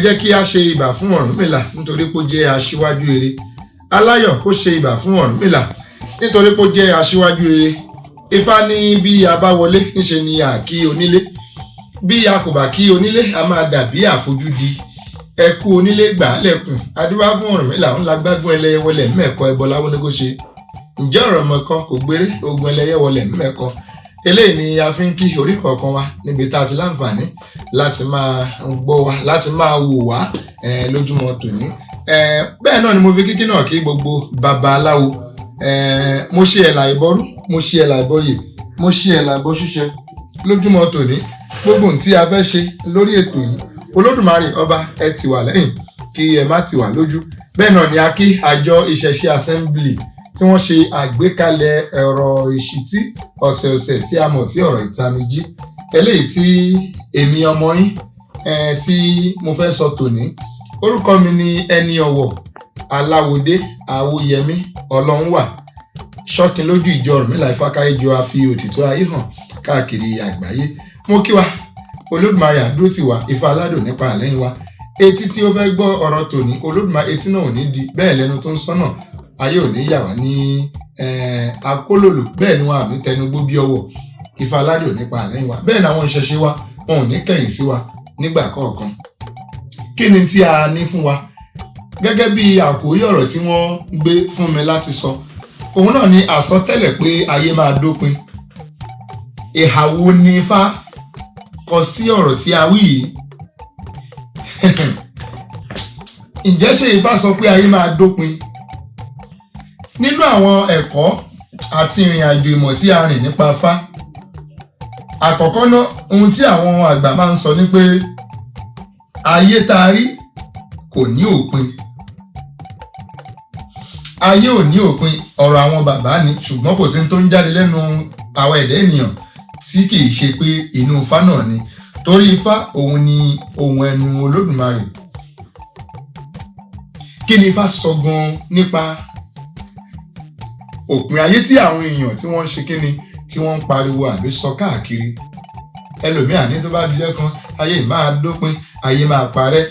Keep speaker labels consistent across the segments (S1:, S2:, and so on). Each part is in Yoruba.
S1: jẹ́ kí a ṣe ìbà fún Ọ̀rúnmìlà nítorí pé ó jẹ́ aṣíwájú rere. Aláyọ̀ kó ṣe ìbà fún Ọ̀rúnmìlà nítorí pé ó jẹ́ aṣíwájú rere. Ifá ní bí a bá wọlé níṣe ni a kí onílé, bí a kò bá kí onílé a máa dàbí àfojúdi. Ẹ kú onílé gbà á lẹ̀kùn, adúbá fún Ọ̀rúnmìlà ńlá gbágbọ́n ẹlẹ́yẹ wọlé mẹ́ẹ̀kọ́ ẹbọ láwọn ní kó ṣe. Ǹjẹ́ ọ̀rọ̀ mọ̀ọ́kọ́ kò gbére ogun ẹlẹ́yẹ wọlé mẹ́ẹ̀kọ́. Eléyìí ni a fi ń kí orí kọ̀ọ̀kan wa níbi tá a ti láǹfààní láti máa gbọ́ wa, láti máa wò wá lójúmọ́ tòní. Bẹ́ẹ̀ náà ni mo fi kíkí náà kí gbogbo babaláwo. Mo ṣe ẹ̀là ìbọrú, mo ṣe ẹ̀là ìbọyè, mo ṣe ẹ̀là ìbọ ṣíṣe lójúmọ́ tòní. Gbogbo ohun tí a fẹ́ ṣe lórí ètò yìí, Olódùmarè ọba ẹ tì wá lẹ́yìn kí ẹ má tì wá lójú. Bẹ́ẹ̀ náà ni a kí àjọ ìṣẹ̀ṣe assembly tí wọ́n ṣe àgbékalẹ̀ ọ̀rọ̀ ìṣítí ọ̀sẹ̀ọ̀sẹ̀ tí a mọ̀ sí ọ̀rọ̀ ìtanijí. Eléyìí tí èmi ọmọ yín tí mo fẹ́ sọ tòní. Orúkọ mi ni ẹni ọ̀wọ̀ Aláwodé Awóyẹmí Ọlọ́runwà, ṣọ́kin lójú ìjọ Ọ̀rúnmìlà Ifákáyéjọ àfi òtítọ́ ayé hàn káàkiri àgbáyé. Mo kí wa, Olódùmarè àdúró tì wá, Ifá aládùn nípa àlẹ́yìn wa. Etí tí ó fẹ́ gbọ́ ọ̀rọ̀ tòní, Olódùmarè etí náà ò ní di, bẹ́ẹ̀ lẹ́nu tó ń sọ́nà ayé ò ní yà wá ní akólòlò, bẹ́ẹ̀ ni wọn àmì tẹnugbó bí ọwọ́. Ifá aládùn nípa àlẹ́yìn wa. Bẹ́ẹ̀ ni àwọn ìṣẹ̀ṣe wa wọn ò ní kẹ̀yìn sí wa nígbà kọ̀ọ̀kan. Kí ni tí a ní fún wa gẹ́gẹ́ bí àkórí ọ̀rọ̀ tí wọ́n gbé fún mi láti sọ? Òun náà ni àsọtẹ́lẹ̀ pé ayé máa dópin. Ìhà wo ni Ifá kọ sí ọ̀rọ̀ tí a wí yìí? Ǹjẹ́ ṣé Ifá sọ pé ayé máa dópin? Nínú àwọn ẹ̀kọ́ àti ìrìn àjò ìmọ̀ tí a rìn nípa Ifá, àkọ́kọ́ náà ohun tí àwọn àgbà máa ń sọ ni pé ayé tá a rí kò ní òpin. Ayé ò ní òpin, ọ̀rọ̀ àwọn bàbá ni, ṣùgbọ́n kò sí tó ń jáde lẹ́nu àwọn ẹ̀dá ènìyàn tí kì í ṣe pé inú Ifá náà ni, torí Ifá òun ni ohun ẹnu Olódùmarè. Kí ni Ifá sọ gan nípa òpin ayé tí àwọn èèyàn tí wọ́n ń ṣe kíni tí wọ́n ń pariwo àbí sọ káàkiri? Ẹlòmíà ní tó bá dijọ́ kan ayé máa dópin, ayé máa parẹ́.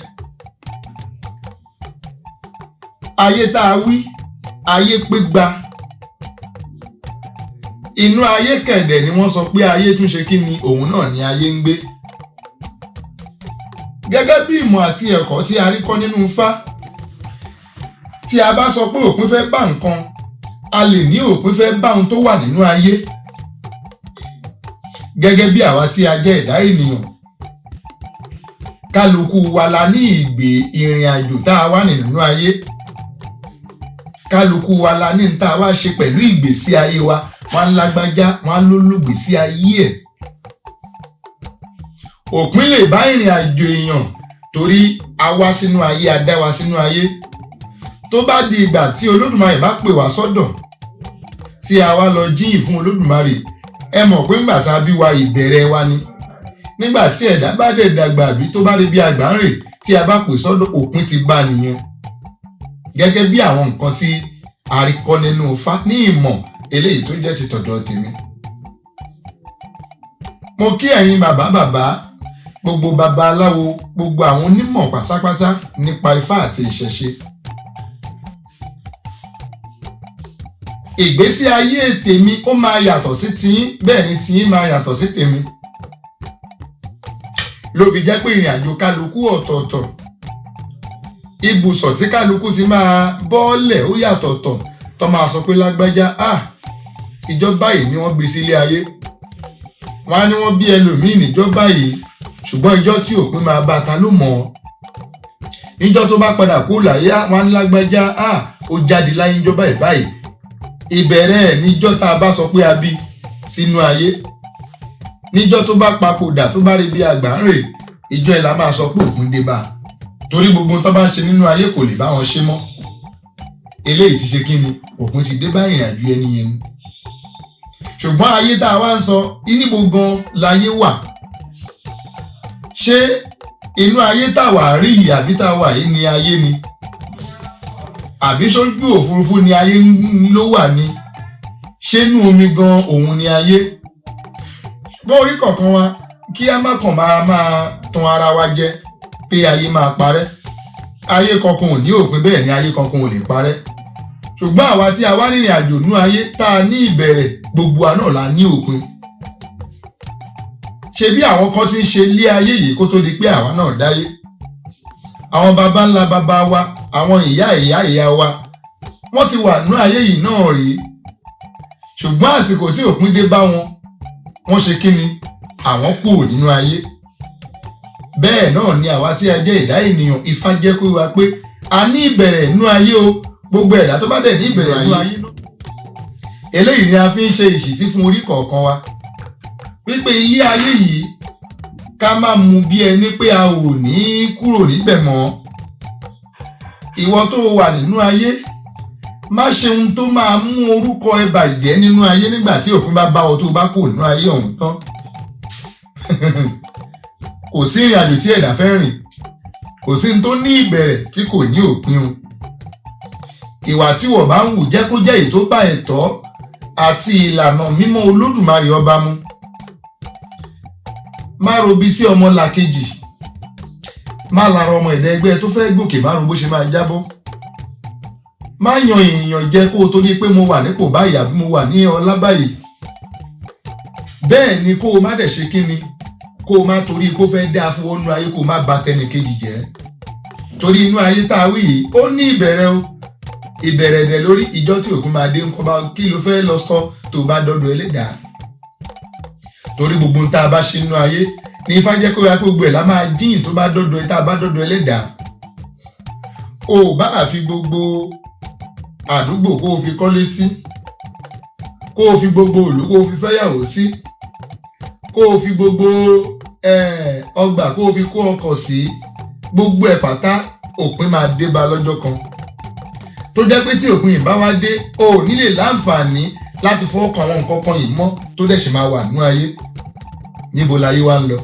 S1: Ayé tá a wí, ayé pé gba. Inú ayé kẹ̀dẹ̀ ni wọ́n sọ pé ayé tún ṣe kíni, òun náà ni ayé ń gbé. Gẹ́gẹ́ bí ìmọ̀ àti ẹ̀kọ́ tí a rí kọ́ nínú Ifá, tí a bá sọ pé òpin fẹ́ bá nǹkan, a lè ní òpin fẹ́ bá ohun tó wà nínú ayé. Gẹ́gẹ́ bí àwa tí a jẹ́ ẹ̀dá ènìyàn, kálukú wa la ní ìgbé ìrìn àjò tá a wà nínú ayé. Kálukú wa la ní tá a wá ṣe pẹ̀lú ìgbésí ayé wa. Wọ́n á lágbájá, wọ́n á lólùgbésí ayé ẹ̀. Òpin lè bá ìrìn àjò èèyàn torí a wá sínú ayé, a dá wa sínú ayé. Tó bá di ìgbà tí Olódùmarè bá pè wá sọ́dọ̀, tí a wá lọ jíyìn fún Olódùmarè, ẹ mọ̀ pé ńgbà tá a bí wa ìbẹ̀rẹ̀ wa ni. Nígbà tí ẹ̀dá bá dẹ̀ dàgbà àbí tó bá rí bí àgbà ń rè, tí a bá pè sọ́dọ̀, òpin ti bá nìyẹn. Gẹ́gẹ́ bí àwọn nǹkan tí a rí kọ́ nínú Ifá ní ìmọ̀ eléyìí tó jẹ́ ti tọ̀dọ̀ tèmi. Mo kí ẹ̀yin bàbá, gbogbo babaláwo, gbogbo àwọn onímọ̀ pátápátá nípa Ifá àti ìṣẹ̀ṣe. Ìgbésí ayé tèmi ó máa yàtọ̀ sí tiyín, bẹ́ẹ̀ ni tiyín máa yàtọ̀ sí tèmi. Ló fi jẹ́ pé ìrìn àjò kálukú ọ̀tọ̀ọ̀tọ̀. Ibùsọ̀ tí kálukú ti máa bọ́ọ̀lẹ̀ ó yàtọ̀ọ̀tọ̀. Tó máa sọ pé lágbájá, ìjọ báyìí ni wọ́n gbé sílé ayé. Wọ́n á ní wọ́n bí ẹlòmíì níjọ́ báyìí, ṣùgbọ́n ìjọ tí òpin máa bá ta ló mọ̀ ọ́. Níjọ́ tó bá padà kú láyé, wọ́n á ní lágbájá, ó jáde láyé níjọ́ báyìí. Ìbẹ̀rẹ̀ ẹ̀ níjọ́ tá a bá sọ pé a bí sínú ayé. Níjọ́ tó bá papòdà tó bá rí bí àgbà ń rè, ìjọ ẹ̀ la máa sọ pé òpin dé bá. Torí gbogbo tó bá ń ṣe nínú ayé kò lè bá wọn ṣe mọ́. Eléyìí ti ṣe kí ni, òpin ti dé bá ìrìn àjò ẹni yẹn. Ṣùgbọ́n ayé tá a wá ń sọ, níbo gan láyé wà? Ṣé inú ayé táwa rí yìí àbí táwa yìí ni ayé ni? Àbí sójú òfurufú ni ayé ló wà ni? Ṣé inú omi gan òun ni ayé? Bọ́ orí kọ̀ọ̀kan wa kí a má kàn máa tan ara wa jẹ. pé ayé máa parẹ́. Ayé kankan ò ní òpin, bẹ́ẹ̀ ni ayé kankan ò lè parẹ́. Ṣùgbọ́n àwa tí a wá rìnrìn àjò nínú ayé tá a ní ìbẹ̀rẹ̀, gbogbo wa náà la ní òpin. Ṣé bí àwọn kan ti ń ṣe ilé ayé yìí kó tó di pé àwa náà dáyé? Àwọn baba ńlá baba wa, àwọn ìyá wa, wọ́n ti wà nínú ayé yìí náà rí. Ṣùgbọ́n àsìkò tí òpin dé bá wọn, wọ́n ṣe kí ni? Àwọn kúrò nínú ayé. Bẹ́ẹ̀ náà ni àwa tí a jẹ́ ẹ̀dá ènìyàn, Ifá jẹ́ kó wa pé a ní ìbẹ̀rẹ̀ nínú ayé o. Gbogbo ẹ̀dá tó bá dẹ̀ ní ìbẹ̀rẹ̀ nínú ayé náà. Eléyìí ni a fi ń ṣe ìṣítí fún orí kọ̀ọ̀kan wa. Wípé ilé ayé yìí ká má mú bí ẹni pé a ò ní kúrò níbẹ̀ mọ́. Ìwọ tó wà nínú ayé, má ṣe ohun tó máa mú orúkọ ẹ bàjẹ́ nínú ayé nígbà tí òpin bá bá ọ tó bá kò nínú ayé ọ̀hún tán. Kò sí ìrìn àjò tí ẹ̀dá fẹ́ rìn, kò sí ohun tó ní ìbẹ̀rẹ̀ tí kò ní òpin o. Ìwà tí wọ́n bá ń wù jẹ́ kó jẹ́ èyí tó bá ẹ̀tọ́ àti ìlànà mímọ́ Olódùmarè ọba mu. Má robi sí ọmọ làkejì, má lara ọmọ ẹ̀dá ẹgbẹ́ tó fẹ́ gòkè, má ro bó ṣe máa jábọ́. Má yan èèyàn jẹ kó o tó ní pé mo wà nípò báyìí àbí mo wà ní ọlá báyìí. Bẹ́ẹ̀ ni kó o má dẹ̀ ṣe kí ni, kó o má torí kó fẹ́ dá fún ọnú ayé kó o má bà tẹnìkejì jẹ́. Torí inú ayé tá a wí yìí ó ní ìbẹ̀rẹ̀ o. Ìbẹ̀rẹ̀ dẹ̀ lórí ìjọ tí òkun máa dé ńkọ́ bá kí ló fẹ́ lọ sọ tó bá dọ́dọ̀ ẹlẹ́dàá. Torí gbogbo tá a bá ṣe nínú ayé ní Ifá jẹ́ kó yá pé gbogbo ẹ̀ la máa jíyìn tó bá dọ́dọ̀ ẹ tá a bá dọ́dọ̀ ẹlẹ́dàá. O bá àfi gbogbo àdúgbò kó o fi kọ́lé sí, kó o fi gbogbo ìlú kó o fi fẹ́yàwó sí, kó o fi gbogbo ọgbà kó o fi kó ọkọ̀ sí, gbogbo ẹ̀ pátá òpin máa dé bá lọ́jọ́ kan. Tó jẹ́ pé tí òpin ìbá wá dé, o ò ní lè láǹfààní láti fọwọ́ kan àwọn nǹkan kan yìí mọ́ tó dẹ̀ ṣe máa wà nínú ayé. Níbo láyé wá ń lọ?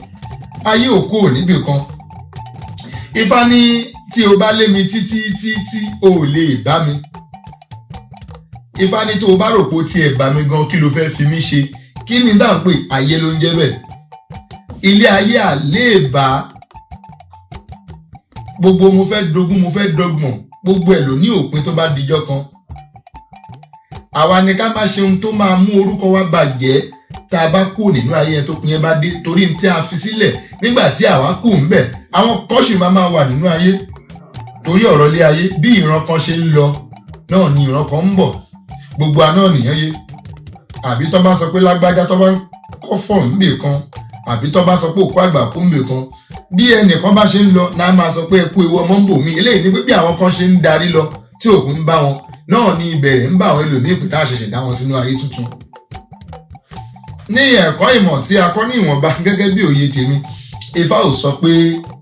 S1: Ayé ò kúrò níbì kan. Ifá ní tí o bá lé mi títí o ò lè bá mi. Ifá ní tó o bá rò pé ó tiẹ̀ bá mi gan, kí ló fẹ́ fi mí ṣe? Kí ni dáhùn pé ayé ló ń jẹ́ bẹ́ẹ̀? Ilé ayé àléèbá, gbogbo mo fẹ́ dogún mo fẹ́ dọ́gbọ̀n, gbogbo ẹ̀ ló ní òpin tó bá dijọ́ kan. Àwa ni ká má ṣe ohun tó máa mú orúkọ wa bàjẹ́ tá a bá kú nínú ayé yẹn tó pin yẹn bá dé, torí ní tí a fi sílẹ̀ nígbà tí àwa kù ń bẹ̀, àwọn kan sì máa wà nínú ayé. Torí ọ̀rọ̀ ilé ayé bí ìran kan ṣe ń lọ náà ni ìran kan ń bọ̀. Gbogbo àná nìyẹn yé. Àbí tó bá sọ pé lágbájá tó bá ń kọ́ fọ̀ níbì kan, àbí tó bá sọ pé òkú àgbà kú níbì kan, bí ẹnìkan bá ṣe ń lọ náà máa sọ pé ẹkú ewu ọmọ ń bò mí. Eléyìí ni pé bí àwọn kan ṣe ń darí lọ tí òkú ń bá wọn náà ni ìbẹ̀rẹ̀ ń bá àwọn ẹlòmíì pé ká ṣẹ̀ṣẹ̀ dá wọn sínú ayé tuntun. Ní ẹ̀kọ́ ìmọ̀ tí a kọ́ ní ìwọ̀nba gẹ́gẹ́ bí òye tèmi, Ifá ò sọ pé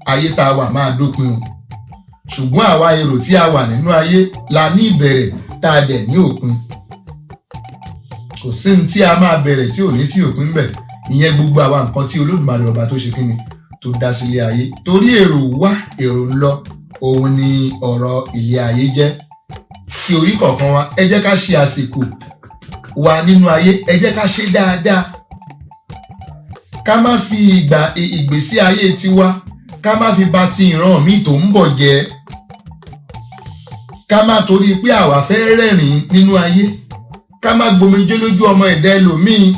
S1: ayé tá a wà máa dópin o. Ṣùgbọ́n àwa èrò tí a wà nínú ayé la ní ìbẹ̀rẹ̀ tá a dẹ̀ ní òpin. Kò sí ní tí a máa bẹ̀rẹ̀ tí ò ní sí òpin bẹ̀. Ìyẹn gbogbo àwa nǹkan tí Olódùmarè ọba tó ṣe kí ni tó dá sílé ayé. Torí èrò wá èrò ń lọ, òun ni ọ̀rọ̀ ilé ayé jẹ́. Kí orí kọ̀ọ̀kan wa ẹ jẹ́ ká ṣe àsìkò wa nínú ayé, ẹ jẹ́ ká ṣe dáadáa. Ká má fi ìgbésí ayé tiwa, ká má fi bà ti ìran míì tó ń bọ̀ jẹ́. Ká má torí pé àwa fẹ́ rẹ́rìn nínú ayé, ká má gbomijé lójú ọmọ ẹ̀dá ẹlòmíì.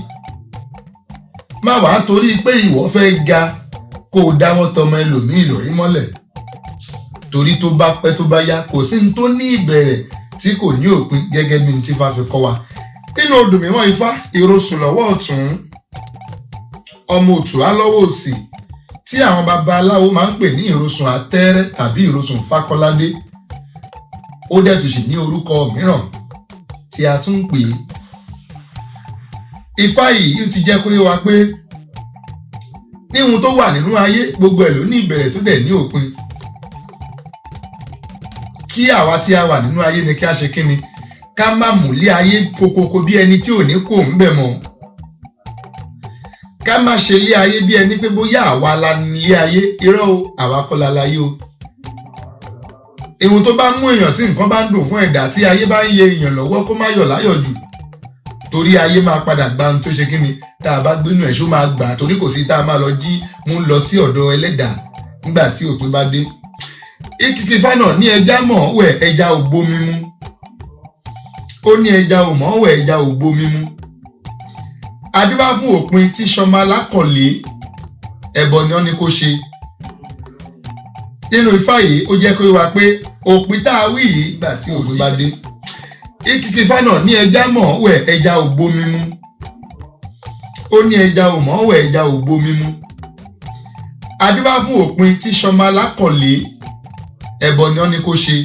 S1: Má wàá torí pé ìwọ fẹ́ ga kó o dáwọ́ tọmọ ẹlòmíì lórí mọ́lẹ̀. Torí tó bá pẹ́ tó bá yá, kò sí ní tó ní ìbẹ̀rẹ̀ tí kò ní òpin gẹ́gẹ́ bí tí Ifá fi kọ́ wa. Nínú odù mímọ́ Ifá, ìrosùn lọ́wọ́ ọ̀tún, ọmọ òtù á lọ́wọ́ òsì, tí àwọn babaláwo máa ń pè ní ìrosùn àtẹ́rẹ́ tàbí ìrosùn fákọ́ládé. Ó dẹ̀ tún sì ní orúkọ mìíràn tí a tún ń pè é. Ifá yìí ti jẹ́ kó yé wa pé níhun tó wà nínú ayé gbogbo ẹ̀ ló ní ìbẹ̀rẹ̀ tó dẹ̀ ní òpin. Kí àwa tí a wà nínú ayé ni kí a ṣe kí ni? Ká má múlé ayé kokoko bí ẹni tí ò ní kò ń bẹ̀ mọ́. Ká má ṣe lé ayé bí ẹni pé bóyá àwa la nílé ayé. Irọ́ o, àwa kọ́ la láyé o. Ìhun tó bá mú èèyàn tí nǹkan bá ń dùn fún ẹ̀dá tí ayé bá ń yẹ èèyàn lọ́wọ́ kó má yọ̀ láyọ̀ jù. Torí ayé máa padà gba ohun tó ṣe kí ni tá a bá gbénú ẹ̀ ṣó máa gbà, torí kò sí tá a máa lọ jí mú lọ sí ọ̀dọ̀ ẹlẹ́dàá nígbà tí òpin bá dé. Ìkìkì Ifá náà ní ẹja mọ̀ wẹ̀ ẹja ò gbómi mu. Ó ní ẹja ò mọ̀ wẹ̀ ẹja ò gbómi mu. Adífá fún òpin tí sọmọ alákọ̀lé ẹbọ ni wọ́n ní kó ṣe. Nínú Ifá yìí ó jẹ́ kó wá pé òpin tá a wí yìí nígbà tí òpin bá dé. Ìkìkì Ifá náà ní ẹja mọ̀ wẹ̀ ẹja ò gbómi mu. Ó ní ẹja ò mọ̀ wẹ̀ ẹja ò gbómi mu. Adífá fún òpin tí sọmọ alákọ̀lé ẹbọ ni wọ́n ní kó ṣe.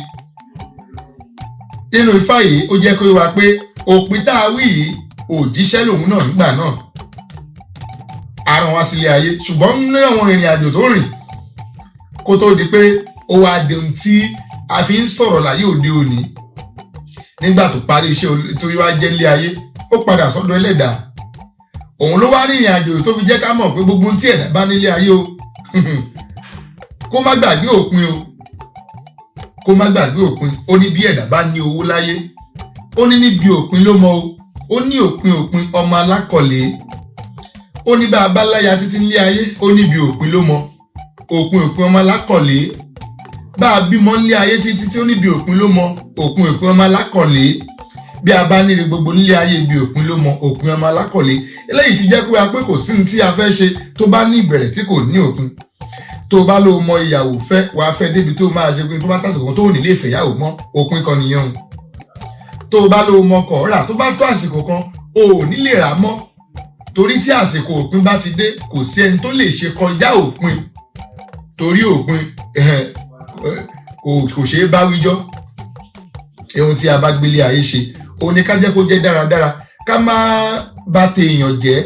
S1: Nínú Ifá yìí ó jẹ́ kó wá pé òpin tá a wí yìí òjíṣẹ́ lòun náà nígbà náà. Àrùn wá sílé ayé ṣùgbọ́n ní àwọn ìrìn àjò tó rìn kó tó di pé ó wá di ohun tí a fi ń sọ̀rọ̀ láyé òde òní. Nígbà tó parí iṣẹ́ tó wá jẹ́ nílé ayé ó padà sọ́dọ̀ ẹlẹ́dàá. Òun ló wá ní ìrìn àjò tó fi jẹ́ ká mọ̀ pé gbogbo ohun tí ẹ̀dá bá nílé ayé o kó má gbàgbé òpin o. Kó má gbàgbé òpin. Ó ní bí ẹ̀dá bá ní owó láyé ó ní níbi òpin ló mọ o. Ó ní òpin ọmọ alákọ̀lé. Ó ní bá a bá láya títí nílé ayé ó níbi òpin ló mọ. Òpin ọmọ alákọ̀lé. Bá a bímọ nílé ayé títí tí ó níbi òpin ló mọ. Òpin ọmọ alákọ̀lé. Bí a bá níre gbogbo nílé ayé ibi òpin ló mọ. Òpin ọmọ alákọ̀lé. Eléyìí ti jẹ́ pé kò sí ní tí a fẹ́ ṣe tó bá ní ìbẹ̀rẹ̀ tí kò ní òpin. Tó bá ló mọ ìyàwó fẹ́ wàá fẹ́ débi tó máa ṣe pé tó bá tàsìkò kan tó ò nílé ìfẹ́yàwó mọ́ òpin kan nìyẹn o. Tó bá ló mọ ọkọ̀ rà tó bá tó àsìkò kan o ò nílé rà mọ́. Torí tí àsìkò òpin bá ti dé kò sí ẹni tó lè ṣe kọjá òpin. Torí òpin kò ṣeé bá wíjọ́. Ohun tí a bá gbélé ayé ṣe òun ni ká jẹ́ kó jẹ́ dáradára. Ká má bà tèèyàn jẹ́.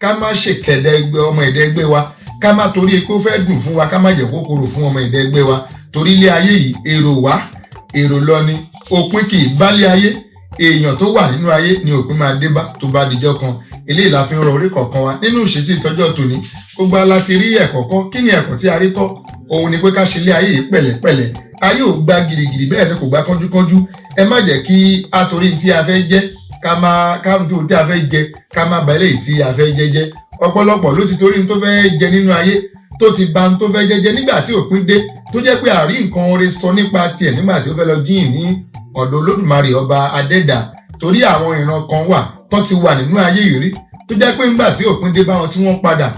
S1: Ká má ṣèkẹ̀dẹ̀ ẹgbẹ́ ọmọ ẹ̀dá ẹgbẹ́ wa. Ká má torí pé ó fẹ́ dùn fún wa ká má jẹ́ kó korò fún ọmọ ẹ̀dá ẹgbẹ́ wa. Torí ilé ayé yìí èrò wá èrò lọ ni. Òpin kì í bálé ayé. Èèyàn tó wà nínú ayé ni òpin máa dé bá tó bá dijọ́ kan. Eléyìí la fi ń rọ orí kọ̀ọ̀kan wa nínú ìṣítí ìtọ́jọ́ tòní. Gbogbo aláti rí ẹ̀kọ́ kọ́. Kí ni ẹ̀kọ́ tí a rí kọ́? Òun ni pé ká ṣe ilé ayé yìí pẹ̀lẹ́pẹ̀lẹ́. Ayé ò gba girigiri bẹ́ẹ̀ ni kò gba kánjúkánjú. Ẹ má jẹ́ kí a torí tí a fẹ́ jẹ́ ká tó tí a fẹ́ jẹ ká má ba eléyìí tí a fẹ́ jẹ́. Ọ̀pọ̀lọpọ̀ ló ti torí tó fẹ́ jẹ nínú ayé tó ti ba tó fẹ́ jẹ́ nígbà tí òpin dé tó jẹ́ pé àrí nǹkan oore sọ nípa tiẹ̀ nígbà tí ó fẹ́ lọ jíìn ní ọ̀dọ̀ Olódùmarè ọba adẹ́dà. Torí àwọn ìran kan wà tó ti wà nínú ayé yìí rí tó jẹ́ pé nígbà tí òpin dé bá wọn tí wọ́n padà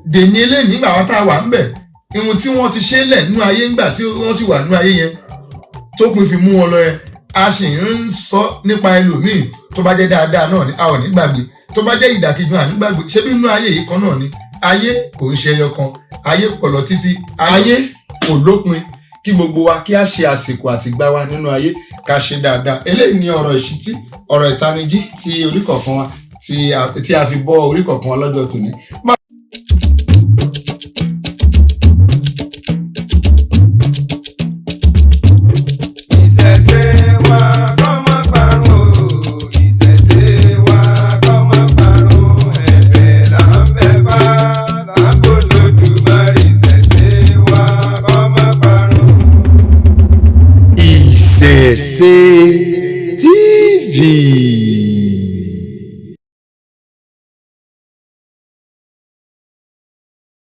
S1: dèní eléyìí nígbà wọn tá a wà ńbẹ̀ ihun tí wọ́n ti ṣe lẹ̀ nínú ayé nígbà tí wọ́n ti wà nínú ayé yẹn tó pin fi mú wọn lọ yẹn. A sì ń sọ nípa ẹlòmíì tó bá jẹ́ dáadáa náà ni a ò ní gbàgbé. Tó bá jẹ́ ìdàkejì à ní gbàgbé. Ṣé bí nínú ayé yìí kan náà ni ayé kò ń ṣe ẹyọ kan. Ayé pọ̀ lọ títí. Ayé kò lópin. Kí gbogbo wa kí a ṣe àsìkò àtìgbà wa nínú ayé ká ṣe dáadáa. Eléyìí ni ọ̀rọ̀ ìṣítí ọ̀rọ̀ ìtanijí tí orí kọ̀ọ̀kan wa tí a fi bọ́ orí kọ̀ọ̀kan wa lọ́jọ́ tòní.
S2: ÌṢÉTÍ TV.